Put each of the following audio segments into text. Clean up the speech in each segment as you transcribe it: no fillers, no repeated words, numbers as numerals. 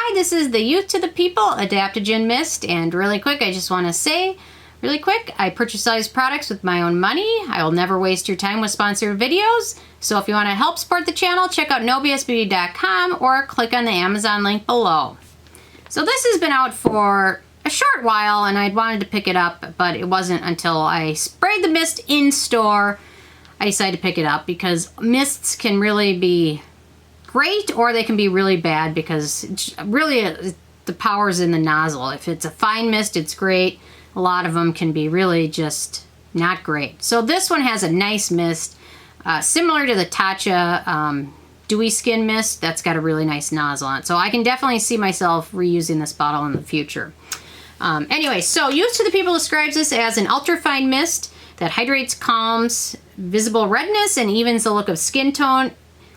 Hi, this is the Youth to the People Adaptogen Mist, and really quick, I just want to say, really quick, I purchase these products with my own money. I will never waste your time with sponsored videos, so if you want to help support the channel, check out nobsbeauty.com or click on the Amazon link below. So this has been out for a short while, and I'd wanted to pick it up, but it wasn't until I sprayed the mist in store I decided to pick it up, because mists can really be great or they can be really bad, because really the power's in the nozzle. If it's a fine mist, it's great. A lot of them can be really just not great. So this one has a nice mist, similar to the Tatcha Dewy Skin Mist. That's got a really nice nozzle on it. So I can definitely see myself reusing this bottle in the future. Anyway, so Youth to the People describes this as an ultra-fine mist that hydrates, calms visible redness, and evens the look of skin tone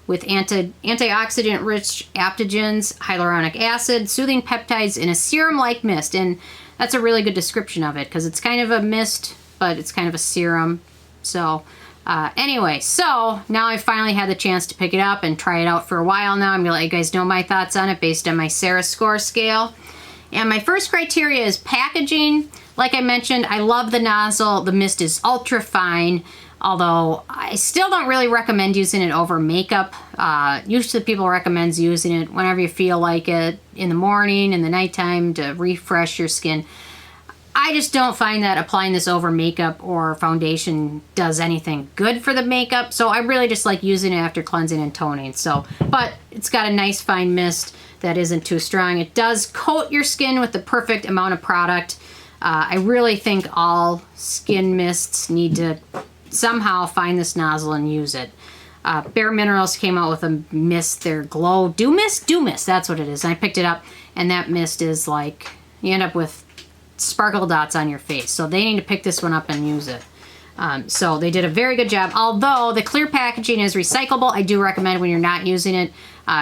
with antioxidant-rich adaptogens, hyaluronic acid, soothing peptides in a serum-like mist. And that's a really good description of it, because it's kind of a mist, but it's kind of a serum. So anyway, so now I finally had the chance to pick it up and try it out for a while now. I'm going to let you guys know my thoughts on it based on my Sarah score scale. And my first criteria is packaging. Like I mentioned, I love the nozzle. The mist is ultra fine, although I still don't really recommend using it over makeup. Usually people recommends using it whenever you feel like it, in the morning, in the nighttime, to refresh your skin. I just don't find that applying this over makeup or foundation does anything good for the makeup. So I really just like using it after cleansing and toning. So, but it's got a nice fine mist that isn't too strong. It does coat your skin with the perfect amount of product. I really think all skin mists need to somehow find this nozzle and use it. Bare Minerals came out with a mist, their Glow Dew Mist? Dew Mist, that's what it is. And I picked it up, and that mist is like, you end up with sparkle dots on your face. So they need to pick this one up and use it. So they did a very good job. Although the clear packaging is recyclable, I do recommend when you're not using it,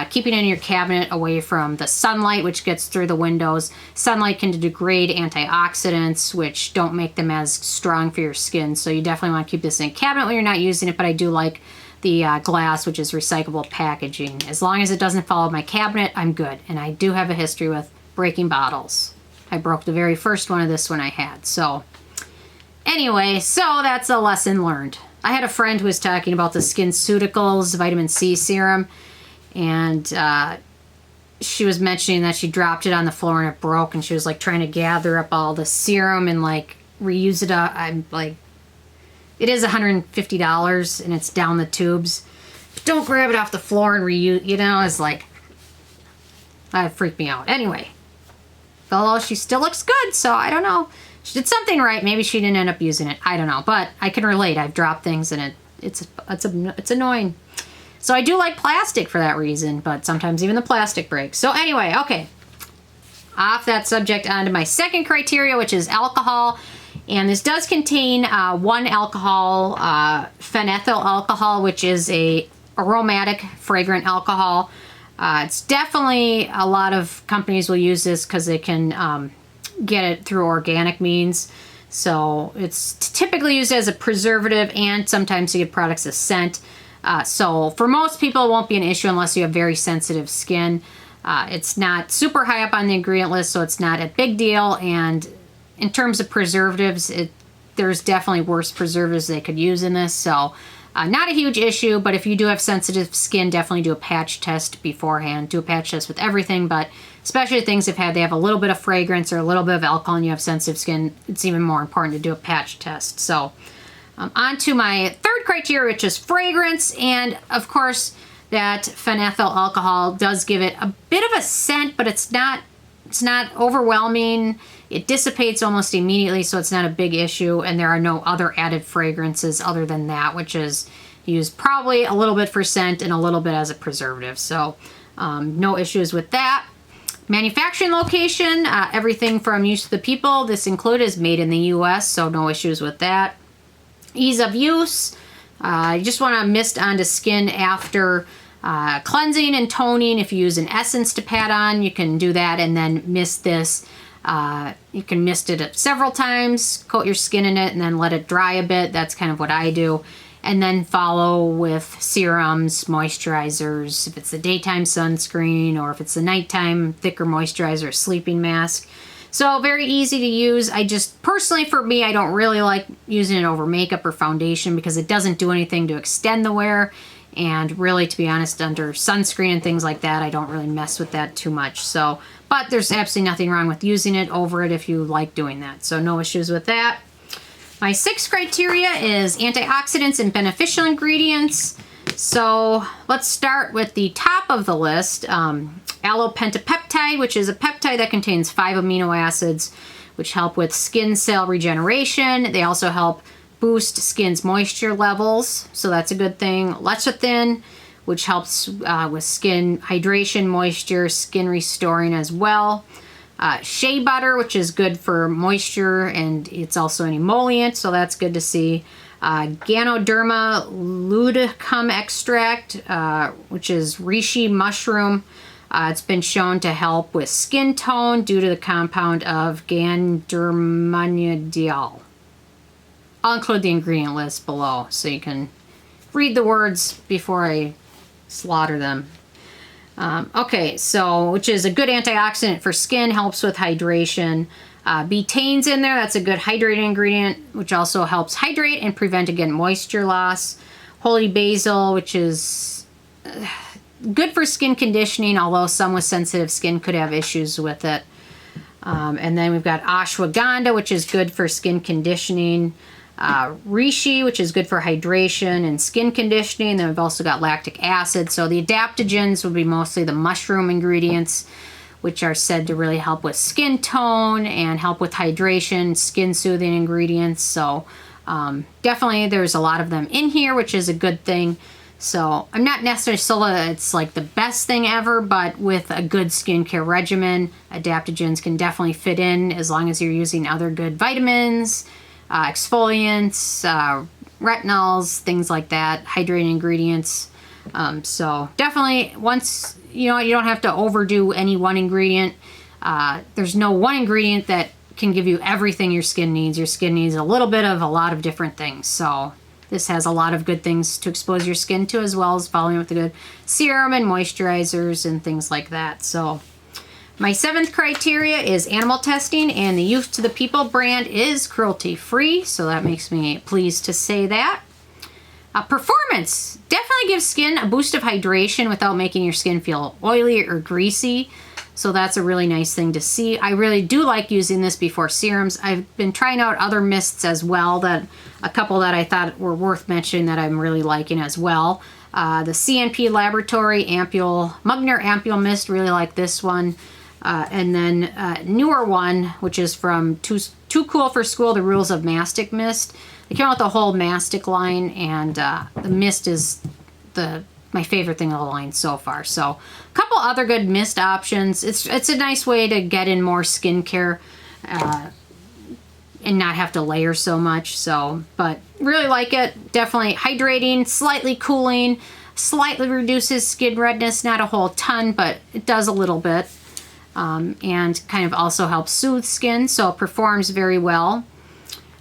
keeping it in your cabinet away from the sunlight, which gets through the windows. Sunlight can degrade antioxidants, which don't make them as strong for your skin. So you definitely want to keep this in a cabinet when you're not using it, but I do like the glass, which is recyclable packaging. As long as it doesn't fall in my cabinet, I'm good. And I do have a history with breaking bottles. I broke the very first one of this one I had. So anyway, so that's a lesson learned. I had a friend who was talking about the SkinCeuticals vitamin C serum, and she was mentioning that she dropped it on the floor and it broke, and she was like trying to gather up all the serum and like reuse it. I'm like, it is $150 and it's down the tubes. But don't grab it off the floor and reuse, you know, it's like, that freaked me out. Anyway, although she still looks good, so I don't know. She did something right. Maybe she didn't end up using it. I don't know, but I can relate. I've dropped things and it's annoying. So I do like plastic for that reason, but sometimes even the plastic breaks. So anyway, okay. Off that subject, onto my second criteria, which is alcohol. And this does contain 1 alcohol, phenethyl alcohol, which is a aromatic fragrant alcohol. It's definitely, a lot of companies will use this because they can get it through organic means. So it's typically used as a preservative, and sometimes to give products a scent. So for most people, it won't be an issue unless you have very sensitive skin. It's not super high up on the ingredient list, so it's not a big deal. And in terms of preservatives, there's definitely worse preservatives they could use in this. So not a huge issue, but if you do have sensitive skin, definitely do a patch test beforehand. Do a patch test with everything, but especially things they have a little bit of fragrance or a little bit of alcohol and you have sensitive skin, it's even more important to do a patch test. So on to my third criteria, which is fragrance. And of course, that phenethyl alcohol does give it a bit of a scent, but it's not overwhelming. It dissipates almost immediately, so it's not a big issue. And there are no other added fragrances other than that, which is used probably a little bit for scent and a little bit as a preservative. So no issues with that. Manufacturing location, everything from Youth to the People, this included, is made in the US, so no issues with that. Ease of use, you just want to mist onto skin after cleansing and toning. If you use an essence to pat on, you can do that and then mist this. You can mist it several times, coat your skin in it, and then let it dry a bit. That's kind of what I do. and then follow with serums, moisturizers, if it's the daytime sunscreen, or if it's the nighttime thicker moisturizer, sleeping mask. So very easy to use. I just, personally for me, I don't really like using it over makeup or foundation because it doesn't do anything to extend the wear. And really, to be honest, under sunscreen and things like that, I don't really mess with that too much. So, but there's absolutely nothing wrong with using it over it if you like doing that. So no issues with that. My 6th criteria is antioxidants and beneficial ingredients. So let's start with the top of the list. Allopentapeptide, which is a peptide that contains 5 amino acids, which help with skin cell regeneration. They also help boost skin's moisture levels, so that's a good thing. Lecithin, which helps with skin hydration, moisture, skin restoring as well. Shea butter, which is good for moisture, and it's also an emollient, so that's good to see. Ganoderma ludicum extract, which is reishi mushroom. It's been shown to help with skin tone due to the compound of gandermanidiol. I'll include the ingredient list below so you can read the words before I slaughter them. Okay, so which is a good antioxidant for skin, helps with hydration. Betane's in there, that's a good hydrating ingredient, which also helps hydrate and prevent, again, moisture loss. Holy basil, which is good for skin conditioning, although some with sensitive skin could have issues with it. And then we've got ashwagandha, which is good for skin conditioning. Reishi, which is good for hydration and skin conditioning. Then we've also got lactic acid. So the adaptogens would be mostly the mushroom ingredients, which are said to really help with skin tone and help with hydration, skin soothing ingredients. So definitely there's a lot of them in here, which is a good thing. So I'm not necessarily sold that it's like the best thing ever, but with a good skincare regimen, adaptogens can definitely fit in as long as you're using other good vitamins, exfoliants, retinols, things like that, hydrating ingredients. So definitely once, you know, you don't have to overdo any one ingredient. There's no one ingredient that can give you everything your skin needs. Your skin needs a little bit of a lot of different things. So this has a lot of good things to expose your skin to, as well as following with the good serum and moisturizers and things like that. So my 7th criteria is animal testing, and the Youth to the People brand is cruelty free, so that makes me pleased to say that. Performance definitely gives skin a boost of hydration without making your skin feel oily or greasy, so that's a really nice thing to see. I really do like using this before serums. I've been trying out other mists as well, that a couple that I thought were worth mentioning that I'm really liking as well. The CNP Laboratory Mugner Ampule Mist, really like this one. And then newer one, which is from Too Cool for School, the Rules of Mastic Mist. They came out with the whole mastic line, and the mist is my favorite thing of the line so far. So a couple other good mist options. It's a nice way to get in more skincare and not have to layer so much. So, but really like it. Definitely hydrating, slightly cooling, slightly reduces skin redness, not a whole ton, but it does a little bit. And kind of also helps soothe skin, so it performs very well.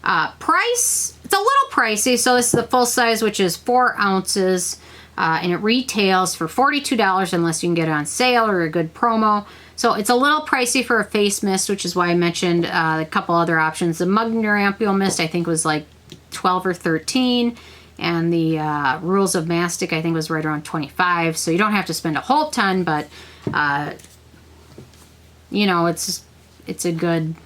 Price, it's a little pricey, so this is the full size, which is 4 ounces, and it retails for $42 unless you can get it on sale or a good promo. So it's a little pricey for a face mist, which is why I mentioned a couple other options. The Mugner Ampule Mist, I think, was like $12 or $13, and the Rules of Mastic, I think, was right around $25. So you don't have to spend a whole ton, but you know, it's a good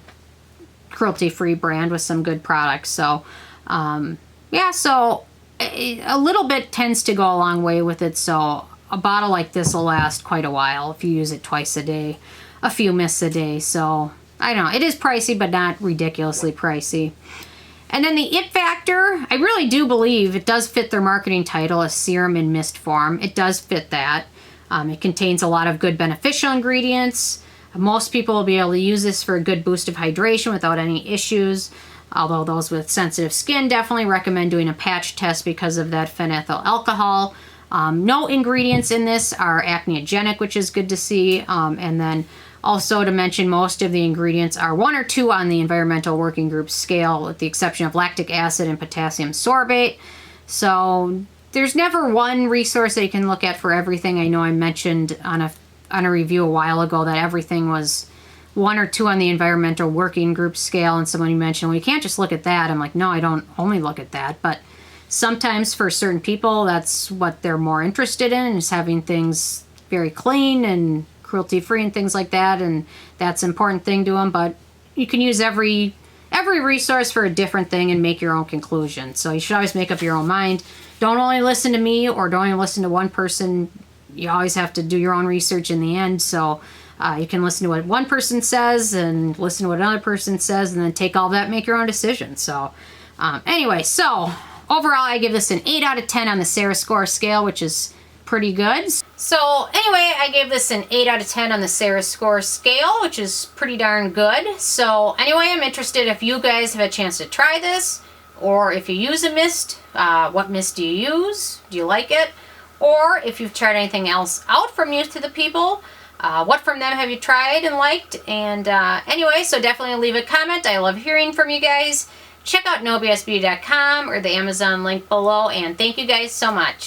cruelty-free brand with some good products. So, yeah, so a little bit tends to go a long way with it. So a bottle like this will last quite a while if you use it twice a day, a few mists a day. So I don't know, it is pricey, but not ridiculously pricey. And then the it factor, I really do believe it does fit their marketing title, a serum in mist form. It does fit that. It contains a lot of good beneficial ingredients. Most people will be able to use this for a good boost of hydration without any issues, although those with sensitive skin definitely recommend doing a patch test because of that phenethyl alcohol. No ingredients in this are acneogenic, which is good to see. And then also to mention, most of the ingredients are 1 or 2 on the environmental working group scale, with the exception of lactic acid and potassium sorbate. So there's never one resource that you can look at for everything. I know I mentioned on a review a while ago that everything was 1 or 2 on the environmental working group scale, and someone mentioned, well, you can't just look at that. I'm like, no, I don't only look at that, but sometimes for certain people, that's what they're more interested in, is having things very clean and cruelty-free and things like that, and that's an important thing to them. But you can use every resource for a different thing and make your own conclusion. So you should always make up your own mind. Don't only listen to me or don't only listen to one person. You always have to do your own research in the end. So you can listen to what one person says and listen to what another person says, and then take all that, make your own decision. So anyway, so overall, I give this an 8 out of 10 on the Sarah Score scale, which is pretty good. So anyway, I gave this an 8 out of 10 on the Sarah Score scale, which is pretty darn good. So anyway, I'm interested if you guys have a chance to try this, or if you use a mist, what mist do you use? Do you like it? Or if you've tried anything else out from Youth to the People, what from them have you tried and liked? And anyway, so definitely leave a comment. I love hearing from you guys. Check out nobsbeauty.com or the Amazon link below, and thank you guys so much.